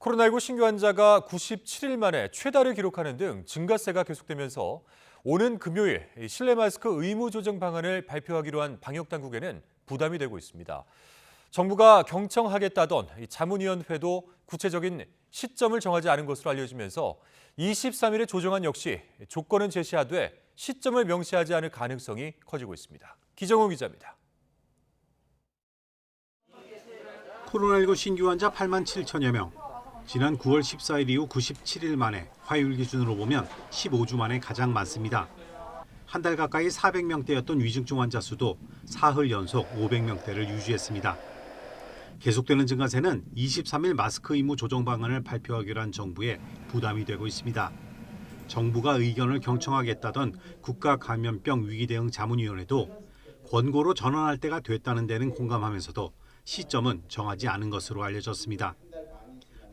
코로나19 신규 환자가 97일 만에 최다를 기록하는 등 증가세가 계속되면서 오는 금요일 실내 마스크 의무 조정 방안을 발표하기로 한 방역당국에는 부담이 되고 있습니다. 정부가 경청하겠다던 자문위원회도 구체적인 시점을 정하지 않은 것으로 알려지면서 23일에 조정안 역시 조건은 제시하되 시점을 명시하지 않을 가능성이 커지고 있습니다. 기정호 기자입니다. 코로나19 신규 환자 8만 7천여 명. 지난 9월 14일 이후 97일 만에 화요일 기준으로 보면 15주 만에 가장 많습니다. 한 달 가까이 400명대였던 위중증 환자 수도 사흘 연속 500명대를 유지했습니다. 계속되는 증가세는 23일 마스크 의무 조정 방안을 발표하기로 한 정부에 부담이 되고 있습니다. 정부가 의견을 경청하겠다던 국가감염병 위기대응 자문위원회도 권고로 전환할 때가 됐다는 데는 공감하면서도 시점은 정하지 않은 것으로 알려졌습니다.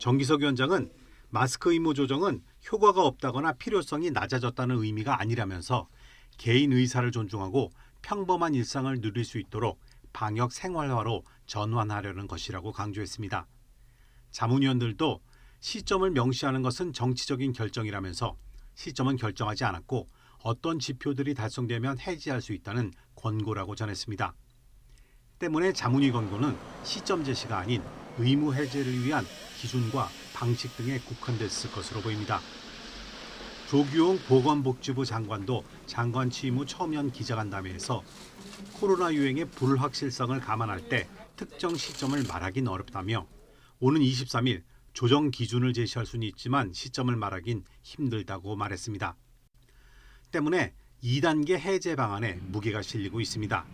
정기석 위원장은 마스크 의무 조정은 효과가 없다거나 필요성이 낮아졌다는 의미가 아니라면서 개인 의사를 존중하고 평범한 일상을 누릴 수 있도록 방역 생활화로 전환하려는 것이라고 강조했습니다. 자문위원들도 시점을 명시하는 것은 정치적인 결정이라면서 시점은 결정하지 않았고 어떤 지표들이 달성되면 해지할 수 있다는 권고라고 전했습니다. 때문에 자문위 권고는 시점 제시가 아닌 의무 해제를 위한 기준과 방식 등에 국한됐을 것으로 보입니다. 조규홍 보건복지부 장관도 장관 취임 후 처음 연 기자간담회에서 코로나 유행의 불확실성을 감안할 때 특정 시점을 말하긴 어렵다며 오는 23일 조정 기준을 제시할 수는 있지만 시점을 말하긴 힘들다고 말했습니다. 때문에 2단계 해제 방안에 무게가 실리고 있습니다.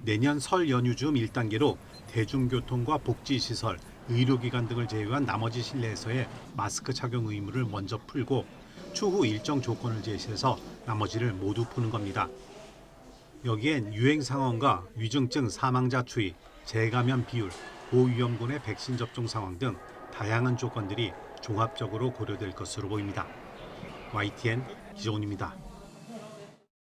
내년 설 연휴 즈음 1단계로 대중교통과 복지시설, 의료기관 등을 제외한 나머지 실내에서의 마스크 착용 의무를 먼저 풀고 추후 일정 조건을 제시해서 나머지를 모두 푸는 겁니다. 여기엔 유행 상황과 위중증 사망자 추이, 재감염 비율, 고위험군의 백신 접종 상황 등 다양한 조건들이 종합적으로 고려될 것으로 보입니다. YTN 기정훈입니다.